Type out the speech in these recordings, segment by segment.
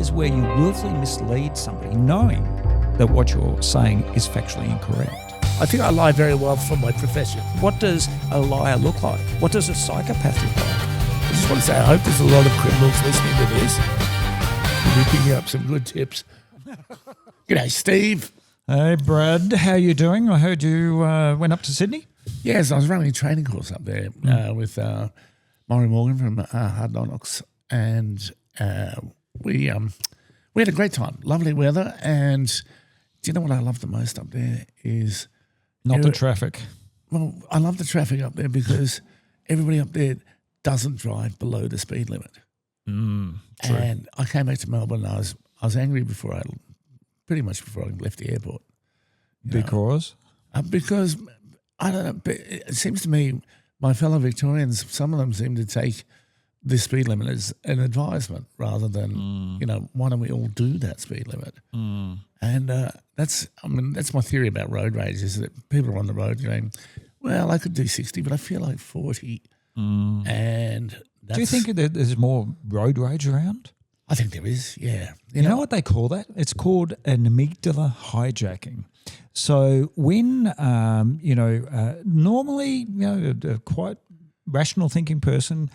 is where you willfully mislead somebody, knowing that what you're saying is factually incorrect. I think I lie very well for my profession. What does a liar look like? What does a psychopath look like? I just want to say I hope there's a lot of criminals listening to this. You'll be picking up some good tips. G'day, Steve. Hey, Brad. How you doing? I heard you went up to Sydney. Yes, I was running a training course up there with Maury Morgan from Hard Knocks, and we had a great time. Lovely weather, and do you know what I love the most up there is Not the traffic. Well, I love the traffic up there because everybody up there doesn't drive below the speed limit. True. And I came back to Melbourne and I was angry pretty much before I left the airport. Because? Because, I don't know, but it seems to me my fellow Victorians, some of them seem to take the speed limit as an advisement rather than, why don't we all do that speed limit? And that's my theory about road rage is that people are on the road going, well, I could do 60, but I feel like 40. And that's, do you think that there's more road rage around? I think there is, yeah. You know what they call that? It's called an amygdala hijacking. So when, normally, a quite rational thinking person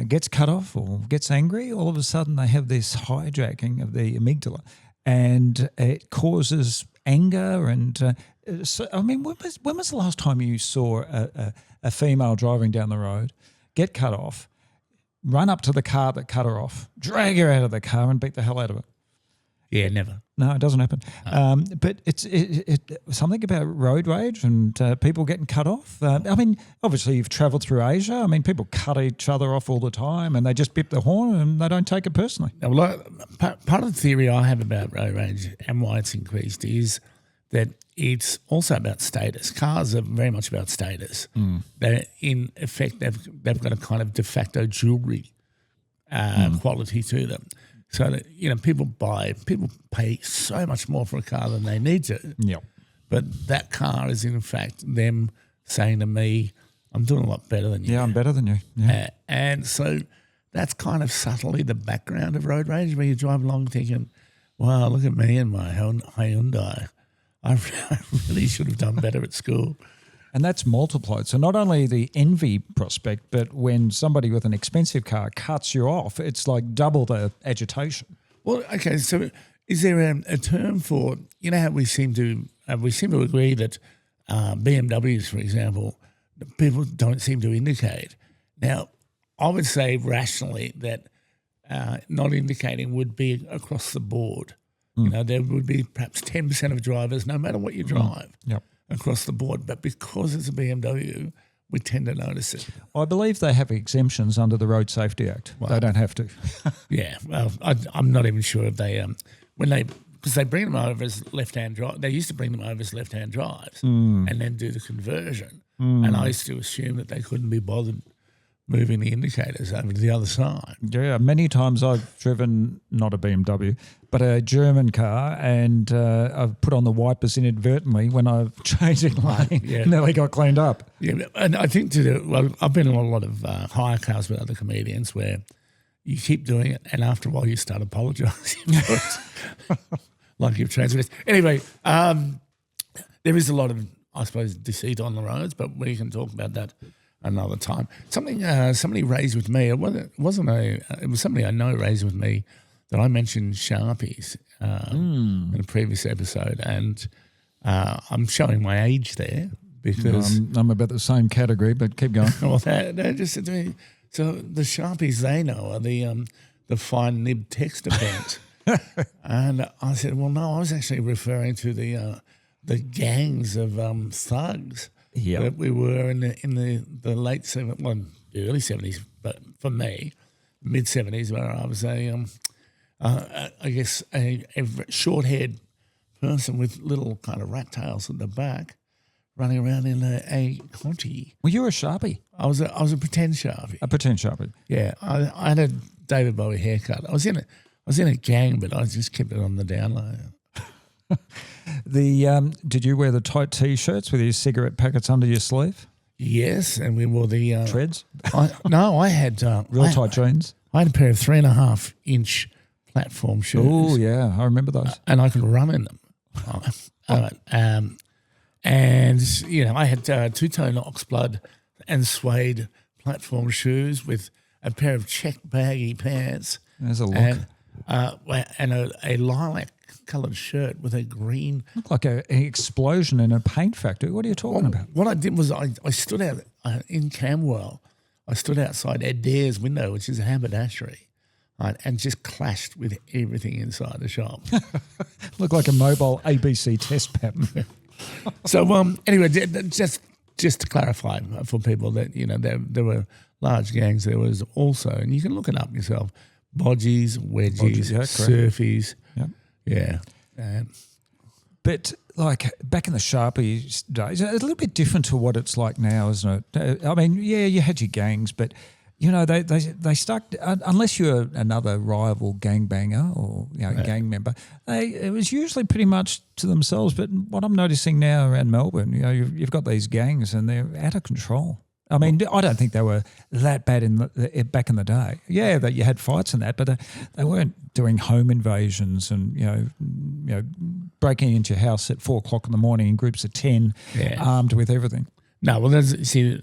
gets cut off or gets angry, all of a sudden they have this hijacking of the amygdala and it causes anger. And when was the last time you saw a female driving down the road, get cut off, run up to the car that cut her off, drag her out of the car and beat the hell out of her? Yeah, never. No, it doesn't happen. But it's something about road rage and people getting cut off. Obviously you've travelled through Asia. People cut each other off all the time and they just bip the horn and they don't take it personally. Now, part of the theory I have about road rage and why it's increased is that it's also about status. Cars are very much about status. They're, in effect, they've got a kind of de facto jewellery quality to them. So that, people pay so much more for a car than they need to. Yep. But that car is in fact them saying to me, I'm doing a lot better than you. Yeah, I'm better than you. Yeah. And so that's kind of subtly the background of road rage, where you drive along thinking, wow, look at me and my Hyundai. I really should have done better at school. And that's multiplied. So not only the envy prospect, but when somebody with an expensive car cuts you off, it's like double the agitation. Well, okay, so is there a term for, how we seem to agree that BMWs, for example, people don't seem to indicate. Now, I would say rationally that not indicating would be across the board. There would be perhaps 10% of drivers, no matter what you drive. Yep. Across the board, but because it's a BMW, we tend to notice it. I believe they have exemptions under the Road Safety Act. Well, they don't have to. Yeah, well, I'm not even sure if they because they bring them over as left-hand drive. They used to bring them over as left-hand drives and then do the conversion. And I used to assume that they couldn't be bothered moving the indicators over to the other side. Yeah, many times I've driven not a BMW, but a German car, and I've put on the wipers inadvertently when I'm changing lane. Yeah. And they got cleaned up. Yeah, and I think I've been in a lot of hire cars with other comedians where you keep doing it, and after a while you start apologising for it, like you've transgressed. Anyway, there is a lot of, I suppose, deceit on the roads, but we can talk about that another time. Something somebody raised with me. It was somebody I know raised with me that I mentioned Sharpies in a previous episode, and I'm showing my age there because I'm about the same category, but keep going. Well, they just said to me, so the Sharpies they know are the fine nib text event, and I said, well, no, I was actually referring to the gangs of thugs. Yeah, that we were in the late 70s, well, the early 70s, but for me, mid 70s, where I was I guess a short-haired person with little kind of rat tails at the back, running around in a Conti. Well, you're a Sharpie. I was a pretend Sharpie. A pretend Sharpie. Yeah, I had a David Bowie haircut. I was in a gang, but I just kept it on the down low. Did you wear the tight T-shirts with your cigarette packets under your sleeve? Yes, and we wore the treads. I had real tight jeans. I had a pair of 3.5-inch platform shoes. Oh, yeah, I remember those. And I could run in them. And, you know, I had two-tone oxblood and suede platform shoes with a pair of check baggy pants. There's a look. And a lilac-coloured shirt with a green. Looked like an explosion in a paint factory. What are you talking about? What I did was I stood out in Camberwell. I stood outside Adair's window, which is a haberdashery, right, and just clashed with everything inside the shop. Looked like a mobile ABC test pattern. So anyway, just to clarify for people that, you know, there were large gangs. There was also, and you can look it up yourself, bodgies, wedgies, surfies. Yep. Yeah. But like back in the Sharpie days, it's a little bit different to what it's like now, isn't it? I mean, yeah, you had your gangs, but you know they stuck unless you're another rival gangbanger or gang member. It was usually pretty much to themselves. But what I'm noticing now around Melbourne, you know, you've got these gangs and they're out of control. I mean, I don't think they were that bad back in the day. Yeah, that you had fights and that, but they weren't doing home invasions and you know breaking into your house at 4 o'clock in the morning in groups of 10, armed with everything. No, well, see,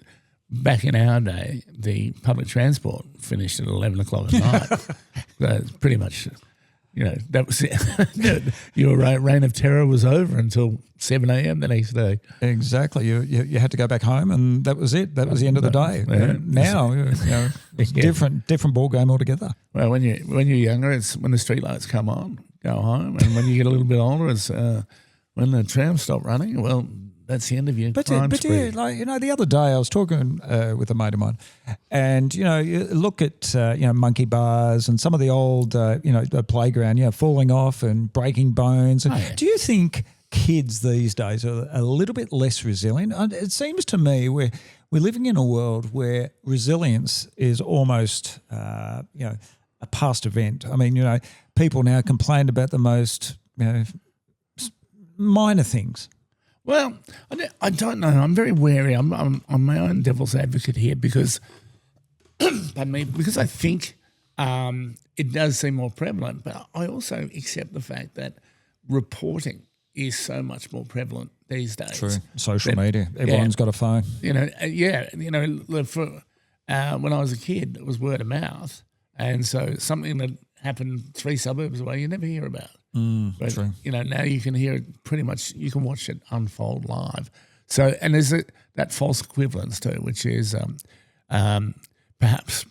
back in our day, the public transport finished at 11 o'clock at night. So it's pretty much, you know, that was it. Your reign of terror was over until 7 a.m. the next day. Exactly. You had to go back home, and that was it. That was the end of the day. Yeah. Now, it's different ball game altogether. Well, when you're younger, it's when the streetlights come on, go home, and when you get a little bit older, it's when the trams stop running. Well, that's the end of your crime spree. Like, you know, the other day I was talking with a mate of mine, and you know, you look at monkey bars and some of the old the playground, falling off and breaking bones. Do you think kids these days are a little bit less resilient? It seems to me we're living in a world where resilience is almost a past event. I mean, you know, people now complain about the most minor things. Well, I don't know. I'm very wary. I'm my own devil's advocate here because, because I think it does seem more prevalent. But I also accept the fact that reporting is so much more prevalent these days. True. Social media. Everyone's got a phone. You know, for when I was a kid, it was word of mouth, and so something that happened 3 suburbs away, you never hear about. But, true. you know, now you can hear it pretty much, you can watch it unfold live. So, and there's that false equivalence too, which is perhaps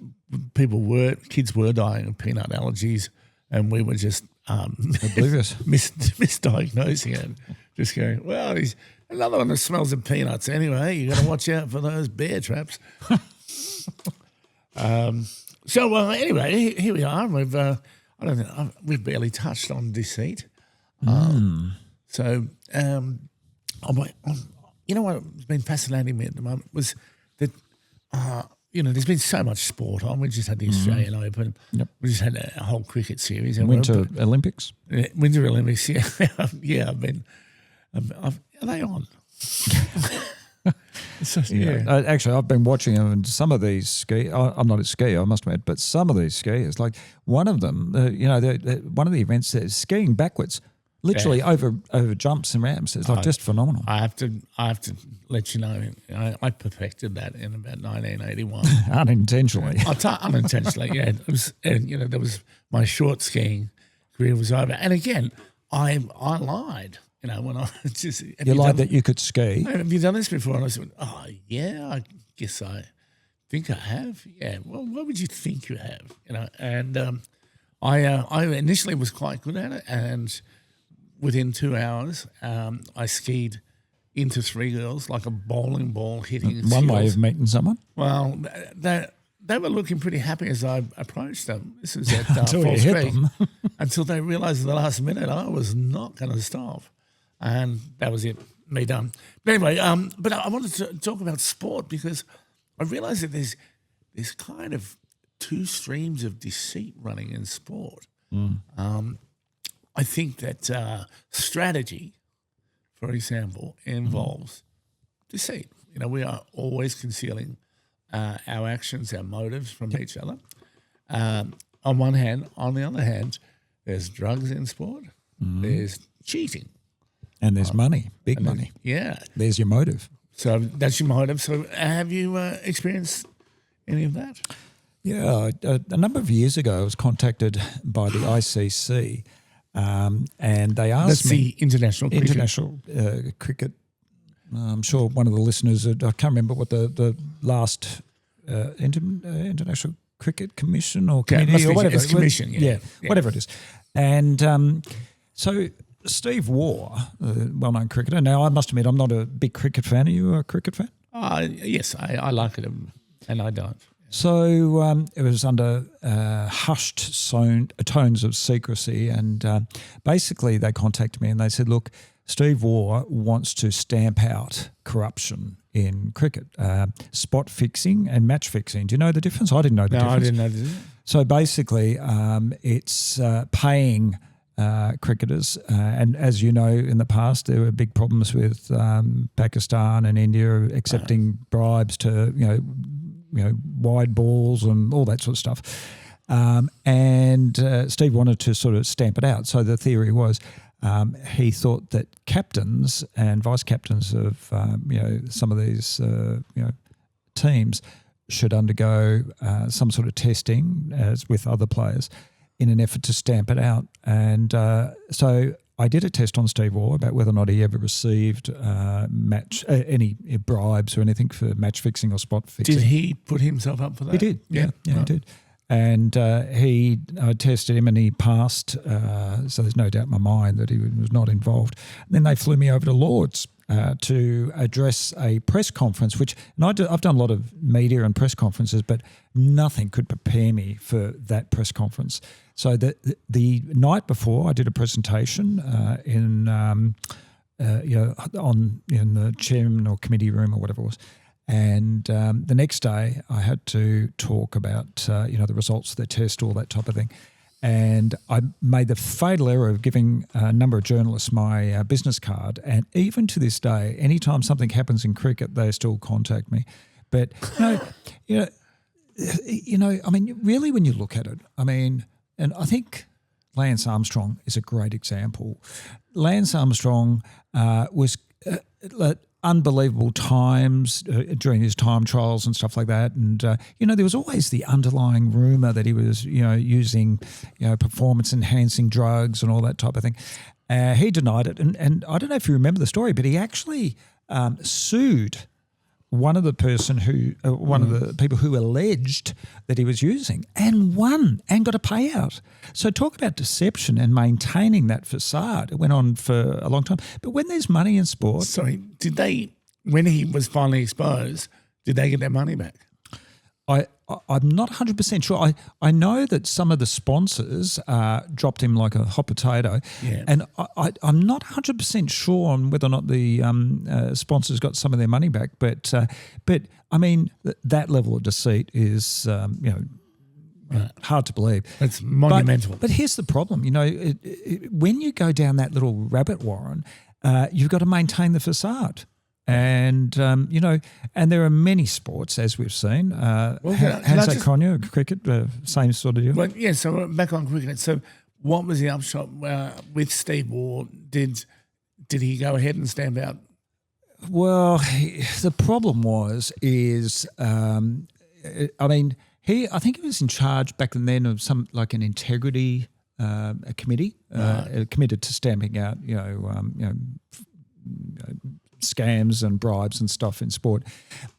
kids were dying of peanut allergies and we were just oblivious, misdiagnosing it. Just going, well, he's another one that smells of peanuts anyway. You got to watch out for those bear traps. So anyway, here we are. We've I don't know. We've barely touched on deceit. So, you know what's been fascinating me at the moment was that, there's been so much sport on. We just had the Australian Open. Yep. We just had a whole cricket series. Winter Olympics. Winter Olympics, yeah. Yeah, are they on? Actually, I've been watching them, and some of these ski. I'm not a skier, I must admit, but some of these skiers, like one of them, one of the events is skiing backwards, literally over jumps and ramps. It's like just phenomenal. I have to let you know, I perfected that in about 1981. Unintentionally. Unintentionally, yeah. It was, there was my short skiing career was over, and again, I lied. You know, when I just... You lied that you could ski? Have you done this before? And I said, oh, yeah, I guess I think I have. Yeah, well, what would you think you have? You know, and I initially was quite good at it, and within 2 hours, I skied into 3 girls like a bowling ball hitting one way of meeting someone? Well, they were looking pretty happy as I approached them. This is at until full you hit speed. them. Until they realised at the last minute I was not going to stop. And that was it, me done. But anyway, but I wanted to talk about sport because I realised that there's kind of 2 streams of deceit running in sport. I think that strategy, for example, involves deceit. You know, we are always concealing our actions, our motives from each other. On one hand, on the other hand, there's drugs in sport, there's cheating. And there's money, big money. Yeah. There's your motive. So that's your motive. So have you experienced any of that? Yeah, a number of years ago, I was contacted by the ICC, and they asked That's me. the international cricket. International cricket. I'm sure one of the listeners, I can't remember what the last International Cricket Commission or committee or whatever. It's commission, yeah. Whatever it is. And so Steve Waugh, a well-known cricketer. Now, I must admit, I'm not a big cricket fan. Are you a cricket fan? Yes, I like it, and I don't. So it was under hushed tones of secrecy, and basically they contacted me and they said, look, Steve Waugh wants to stamp out corruption in cricket, spot fixing and match fixing. Do you know the difference? I didn't know the difference. No, I didn't know the difference. So basically it's paying cricketers, and as you know, in the past there were big problems with Pakistan and India accepting bribes to, wide balls and all that sort of stuff. And Steve wanted to sort of stamp it out. So the theory was he thought that captains and vice captains of some of these teams should undergo some sort of testing as with other players in an effort to stamp it out. And so I did a test on Steve Waugh about whether or not he ever received any bribes or anything for match fixing or spot fixing. Did he put himself up for that? He did, yeah, he did. And I tested him and he passed, so there's no doubt in my mind that he was not involved. And then they flew me over to Lord's to address a press conference, I've done a lot of media and press conferences, but nothing could prepare me for that press conference. So the night before, I did a presentation in the chairman or committee room or whatever it was. And the next day I had to talk about, the results of the test, all that type of thing. And I made the fatal error of giving a number of journalists my business card. And even to this day, anytime something happens in cricket, they still contact me. But, really when you look at it, and I think Lance Armstrong is a great example. Lance Armstrong was unbelievable times during his time trials and stuff like that. And, there was always the underlying rumour that he was, using, performance-enhancing drugs and all that type of thing. He denied it. And I don't know if you remember the story, but he actually sued one of the people who alleged that he was using and won and got a payout. So talk about deception and maintaining that facade. It went on for a long time. But when there's money in sport... Sorry, when he was finally exposed, did they get their money back? I'm not 100% sure. I know that some of the sponsors dropped him like a hot potato, and I'm not 100% sure on whether or not the sponsors got some of their money back. But that level of deceit is hard to believe. It's monumental. But here's the problem. When you go down that little rabbit warren, you've got to maintain the facade. And, and there are many sports, as we've seen. Hansa Konya, cricket, same sort of deal. Well, yeah, so back on cricket. So what was the upshot with Steve Waugh? Did he go ahead and stamp out? Well, the problem I think he was in charge back then of an integrity a committee committed to stamping out, scams and bribes and stuff in sport,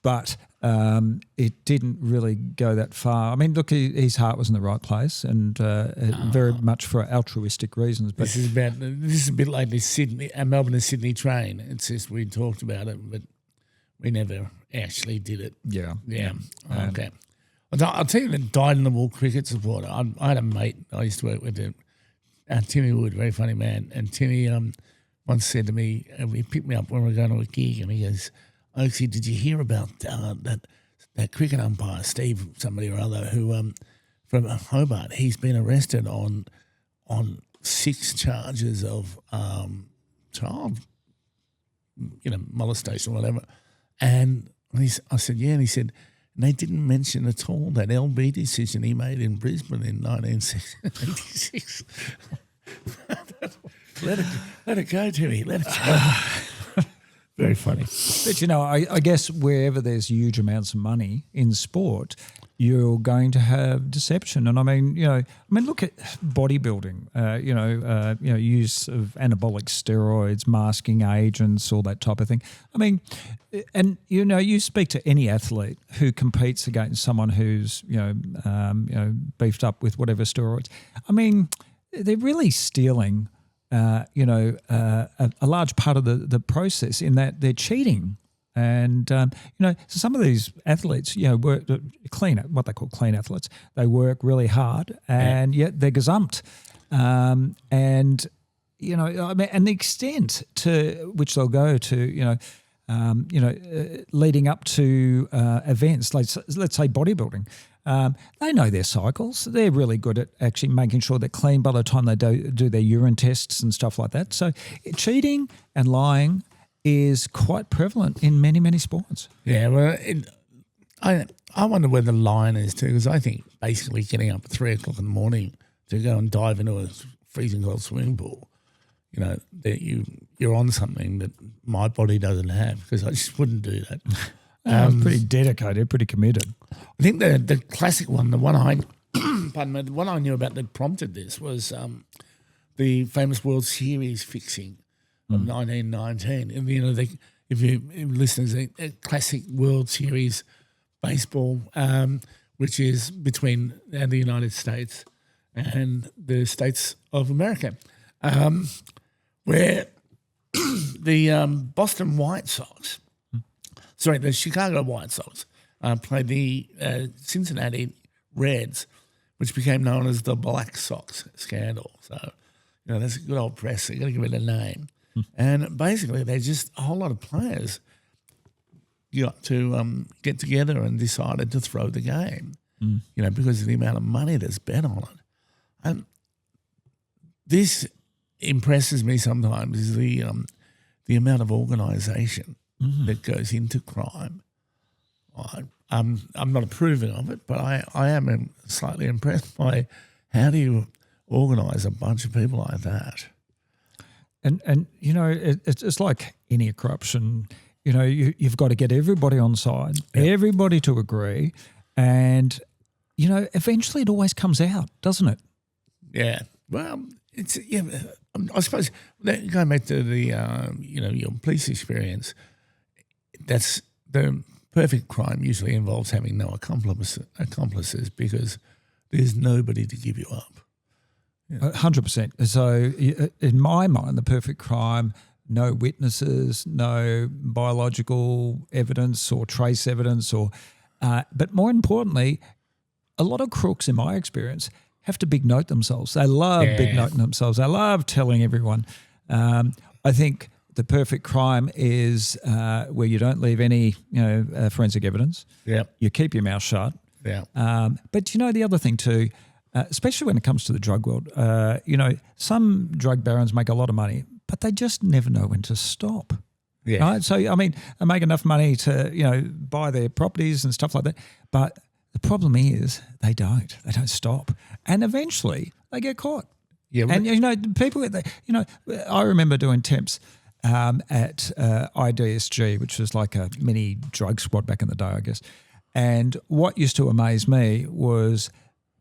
but it didn't really go that far. Look, his heart was in the right place, and very much for altruistic reasons. But this is a bit like the Melbourne and Sydney train. It's just we talked about it, but we never actually did it. Yeah. Okay. I'll tell you the dyed-in-the-wool cricket supporter. I had a mate I used to work with, Timmy Wood, very funny man, and Timmy once said to me, he picked me up when we were going to a gig, and he goes, Oaksy, did you hear about that cricket umpire, Steve somebody or other, who from Hobart, he's been arrested on 6 charges of child, molestation or whatever. And I said, yeah, and he said, And they didn't mention at all that LB decision he made in Brisbane in 1986. Let it go, Timmy. Let it go. Very funny. But, I guess wherever there's huge amounts of money in sport, you're going to have deception. And look at bodybuilding, use of anabolic steroids, masking agents, all that type of thing. You speak to any athlete who competes against someone who's, beefed up with whatever steroids. They're really stealing a large part of the process in that they're cheating. And, so some of these athletes, work what they call clean athletes. They work really hard and yet they're gazumped. And the extent to which they'll go to, leading up to events, let's say bodybuilding. They know their cycles. They're really good at actually making sure they're clean by the time they do their urine tests and stuff like that. So cheating and lying is quite prevalent in many, many sports. Yeah, well, I wonder where the line is too, because I think basically getting up at 3 o'clock in the morning to go and dive into a freezing cold swimming pool, that you're on something that my body doesn't have, because I just wouldn't do that. Pretty dedicated, pretty committed. I think the classic one, the one I the one I knew about that prompted this was the famous World Series fixing of 1919. And, if you listeners, a classic World Series baseball, which is between the United States and the States of America, where the Boston White Sox, the Chicago White Sox played the Cincinnati Reds, which became known as the Black Sox scandal. So, that's a good old press. You've got to give it a name. And basically, they're just a whole lot of players got to get together and decided to throw the game, because of the amount of money that's bet on it. And this impresses me sometimes, is the amount of organisation that goes into crime. I'm not approving of it, but I am slightly impressed by how do you organise a bunch of people like that. And it's like any corruption. You've got to get everybody on side, everybody to agree, and eventually it always comes out, doesn't it? Yeah. Well, it's I suppose going back to the your police experience, that's the perfect crime usually involves having no accomplices because there's nobody to give you up. 100%. So in my mind, the perfect crime, no witnesses, no biological evidence or trace evidence, but more importantly, a lot of crooks, in my experience, have to big note themselves. They love big noting themselves. They love telling everyone. I think the perfect crime is where you don't leave any forensic evidence. Yeah. You keep your mouth shut. Yeah. But the other thing too, especially when it comes to the drug world, some drug barons make a lot of money, but they just never know when to stop. Yeah. Right? So, they make enough money to, buy their properties and stuff like that. But the problem is they don't stop. And eventually they get caught. Yeah. And, people, I remember doing temps at IDSG, which was like a mini drug squad back in the day, I guess. And what used to amaze me was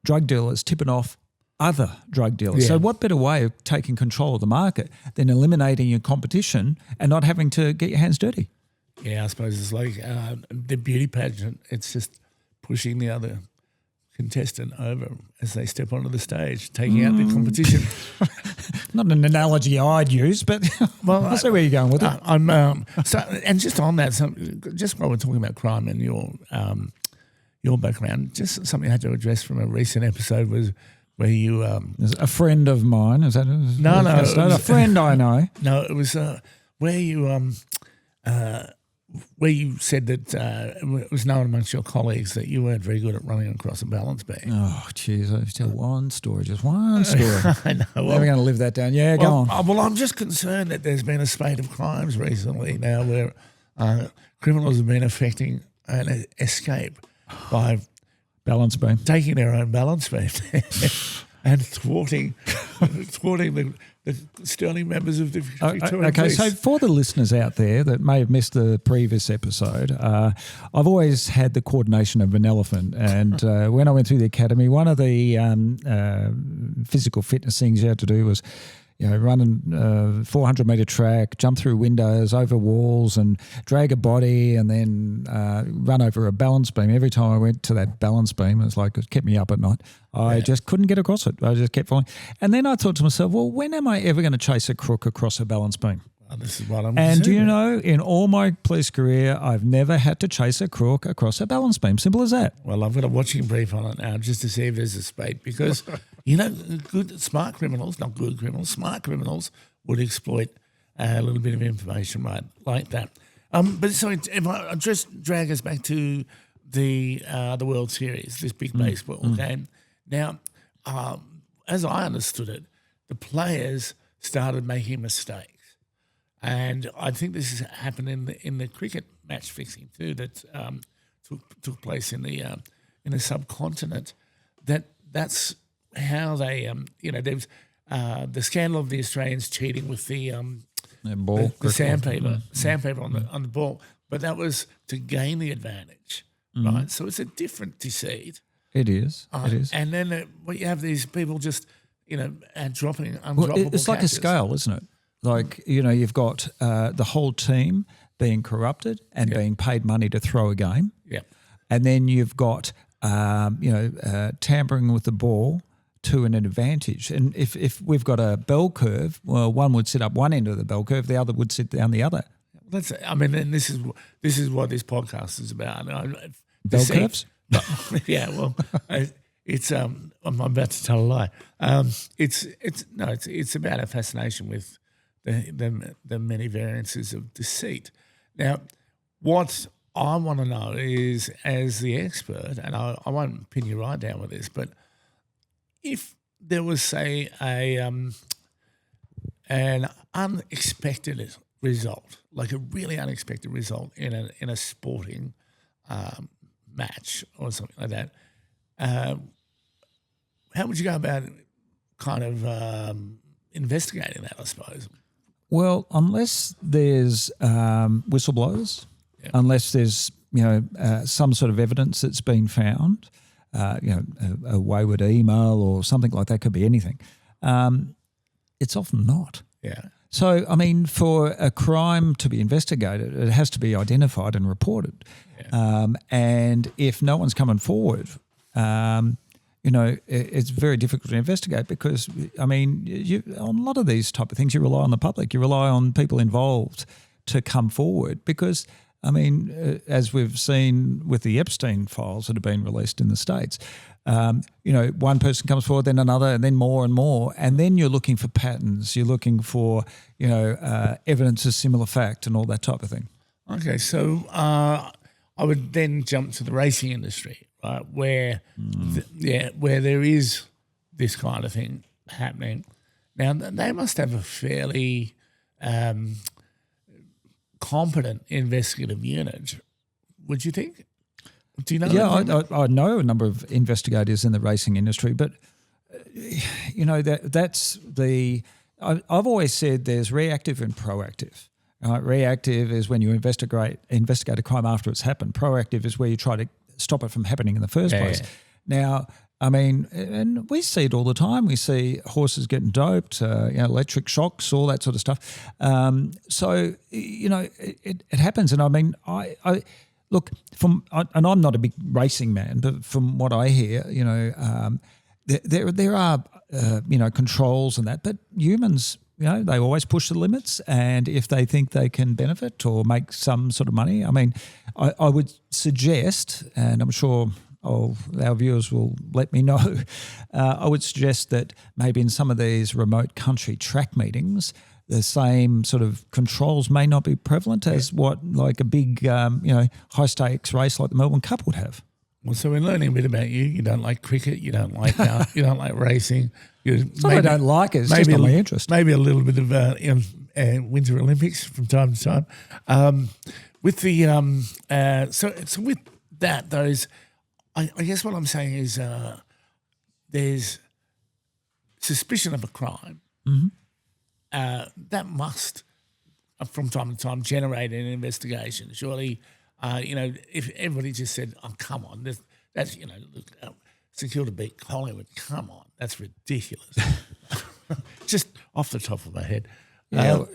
drug dealers tipping off other drug dealers. Yeah. So what better way of taking control of the market than eliminating your competition and not having to get your hands dirty? Yeah, I suppose it's like the beauty pageant. It's just pushing the other contestant over as they step onto the stage, taking out the competition. Not an analogy I'd use, but I see where you're going with it. And just on that, just while we're talking about crime and your background, just something I had to address from a recent episode was where you a friend of mine, is that no, a friend I know. No, it was where you said that it was known amongst your colleagues that you weren't very good at running across a balance beam. Oh, jeez, I tell one story, just one story. I know. Well, never going to live that down. Yeah, go on. Well, I'm just concerned that there's been a spate of crimes recently now where criminals have been effecting an escape by Balance beam. taking their own balance beam and thwarting the sterling members of the Victorian Okay, police. so for the listeners out there that may have missed the previous episode, I've always had the coordination of an elephant. And when I went through the academy, one of the physical fitness things you had to do was, run a 400-metre track, jump through windows, over walls, and drag a body, and then run over a balance beam. Every time I went to that balance beam, it kept me up at night. I just couldn't get across it. I just kept falling. And then I thought to myself, well, when am I ever going to chase a crook across a balance beam? Well, this is what I'm And do you saying. know, in all my police career, I've never had to chase a crook across a balance beam. Simple as that. Well, I've got a watching brief on it now just to see if there's a spate because, smart criminals would exploit a little bit of information like that. But sorry, if I just drag us back to the World Series, this big baseball game. Now, as I understood it, the players started making mistakes. And I think this has happened in the cricket match fixing too that took place in the subcontinent. That's how they there's the scandal of the Australians cheating with the Ball. the sandpaper on the ball, but that was to gain the advantage, right? So it's a different deceit. It is. It is. And then you have these people just dropping undroppable Well, it's like a catches. scale, isn't it? Like, you've got the whole team being corrupted and being paid money to throw a game. Yeah. And then you've got, tampering with the ball to an advantage. And if we've got a bell curve, well, one would sit up one end of the bell curve, the other would sit down the other. And this is what this podcast is about. Bell curves? Yeah, well, it's I'm about to tell a lie. It's about a fascination with the many variances of deceit. Now, what I want to know is, as the expert, and I won't pin you right down with this, but if there was, say, an unexpected result, like a really unexpected result in a sporting match or something like that, how would you go about kind of investigating that, I suppose? Well, unless there's whistleblowers, unless there's some sort of evidence that's been found, a wayward email or something like that, could be anything. It's often not. Yeah. So, I mean, for a crime to be investigated, it has to be identified and reported. Yeah. And if no one's coming forward, it's very difficult to investigate because, I mean, on a lot of these type of things, you rely on the public. You rely on people involved to come forward because, I mean, as we've seen with the Epstein files that have been released in the States, one person comes forward, then another, and then more and more, and then you're looking for patterns. You're looking for, evidence of similar fact and all that type of thing. Okay, so I would then jump to the racing industry, right, where where there is this kind of thing happening. Now, they must have a fairly competent investigative unit, would you think? Do you know? Yeah, I know a number of investigators in the racing industry, but that's the. I've always said there's reactive and proactive. Reactive is when you investigate a crime after it's happened. Proactive is where you try to stop it from happening in the first place. Now, I mean, and we see it all the time. We see horses getting doped, electric shocks, all that sort of stuff. So it happens, and I mean, I look and I'm not a big racing man, but from what I hear, there are controls and that, but humans, they always push the limits, and if they think they can benefit or make some sort of money, I mean, I would suggest, and I'm sure our viewers will let me know, I would suggest that maybe in some of these remote country track meetings, the same sort of controls may not be prevalent as what like a big, high stakes race like the Melbourne Cup would have. Well, so we're learning a bit about you. You don't like cricket. You don't like you don't like racing. It's not I don't like it. It's just not my interest. Maybe a little bit of Winter Olympics from time to time. With the so with that, those I guess what I'm saying is there's suspicion of a crime that must, from time to time, generate an investigation. Surely, if everybody just said, "Oh, come on, that's look, secure to beat Collingwood, come on, that's ridiculous," just off the top of my head. Yeah.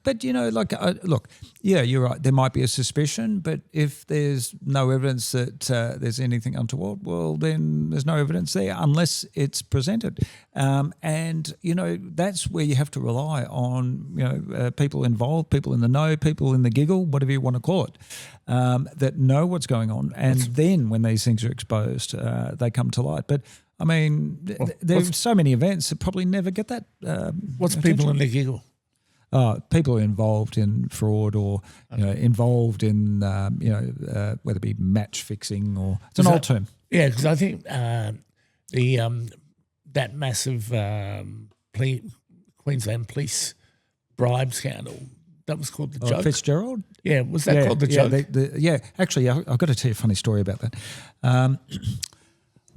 But, look, yeah, you're right. There might be a suspicion, but if there's no evidence that there's anything untoward, well, then there's no evidence there unless it's presented. And, that's where you have to rely on, people involved, people in the know, people in the giggle, whatever you want to call it, that know what's going on. And then when these things are exposed, they come to light. But, I mean, there's so many events that probably never get that What's attention. people in the giggle? People who are involved in fraud or involved in whether it be match fixing or it's an old term. Yeah, because I think that massive Queensland police bribe scandal, that was called the joke. Fitzgerald. Yeah, was that called the joke? Actually, I've got to tell you a funny story about that.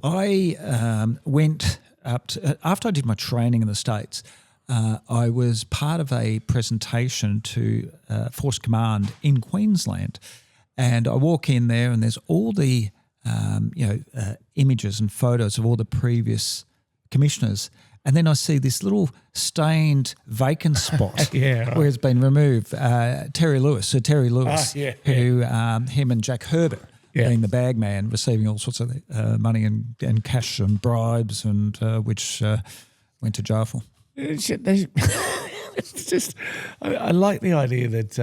I went up to, after I did my training in the States. I was part of a presentation to Force Command in Queensland, and I walk in there and there's all the images and photos of all the previous commissioners, and then I see this little stained vacant spot where it's been removed. Sir Terry Lewis, who him and Jack Herbert being the bag man, receiving all sorts of money and cash and bribes, and which went to jail for. It's just, I like the idea that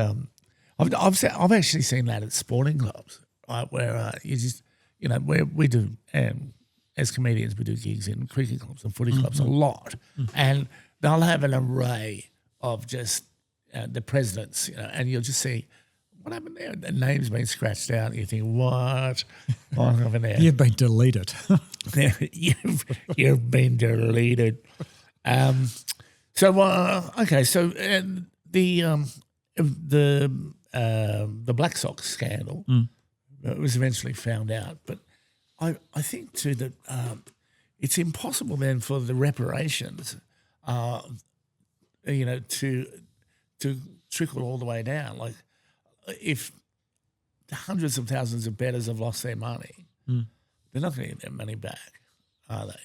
I've actually seen that at sporting clubs, right, where you just, where we do, as comedians, we do gigs in cricket clubs and footy clubs a lot, and they'll have an array of just the presidents, and you'll just see what happened there. The name's been scratched out, and you think, what happened there? You've been deleted. You've been deleted. So the Black Sox scandal was eventually found out, but I think too that it's impossible then for the reparations, to trickle all the way down. Like if hundreds of thousands of bettors have lost their money, they're not going to get their money back, are they?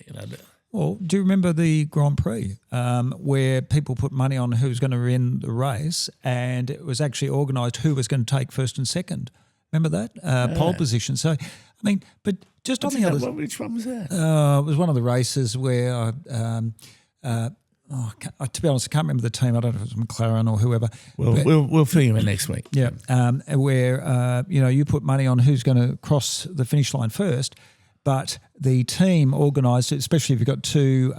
Well, do you remember the Grand Prix where people put money on who was going to win the race, and it was actually organised who was going to take first and second? Remember that? Pole position. So, I mean, but just on the other... Which one was that? It was one of the races where, to be honest, I can't remember the team. I don't know if it was McLaren or whoever. We'll fill you in next week. Yeah, where, you put money on who's going to cross the finish line first, but the team organised it, especially if you've got two,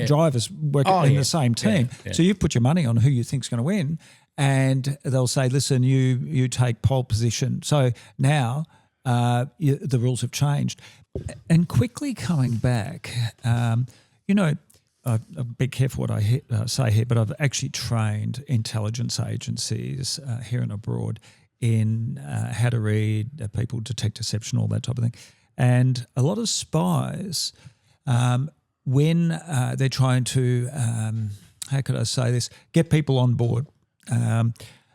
drivers working in the same team. Yeah. So you've put your money on who you think's going to win, and they'll say, "Listen, you take pole position." So now the rules have changed, and quickly coming back, I'll be careful what I say here, but I've actually trained intelligence agencies here and abroad in how to read people, detect deception, all that type of thing. And a lot of spies, when they're trying to, how could I say this, get people on board,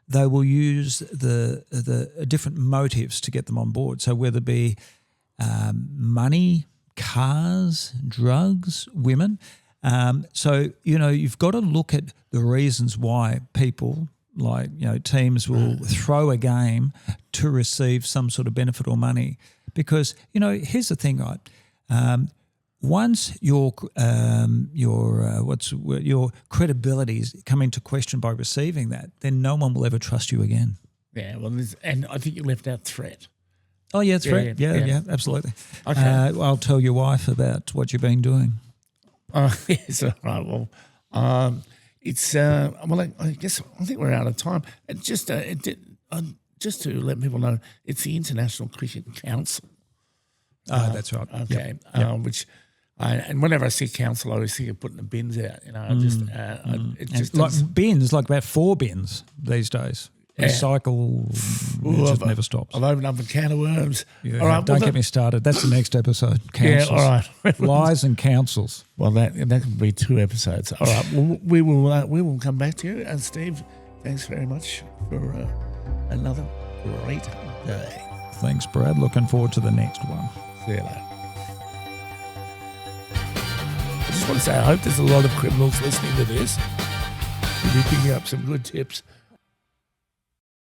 they will use the different motives to get them on board. So whether it be money, cars, drugs, women. So, you've got to look at the reasons why people, teams will throw a game to receive some sort of benefit or money, because here's the thing, right? Once your credibility is come into question by receiving that, then no one will ever trust you again. Yeah, well, and I think you left out threat. Oh yeah, threat. Yeah, absolutely. Okay, I'll tell your wife about what you've been doing. Yes, all right. Well, it's I guess I think we're out of time. And just to let people know, it's the International Cricket Council. That's right. Okay, Yep. Which, and whenever I see council, I always think of putting the bins out. It's just like bins, like about 4 bins these days. Recycle. It just never stops. I've opened up a can of worms. Yeah, all right, don't get me started. That's the next episode. Yeah, Counsels. all right. Lies and counsels. Well, that could be 2 episodes. All right, we will come back to you. And Steve, thanks very much for another great day. Thanks, Brad. Looking forward to the next one. See you later. I just want to say I hope there's a lot of criminals listening to this. You'll be picking up some good tips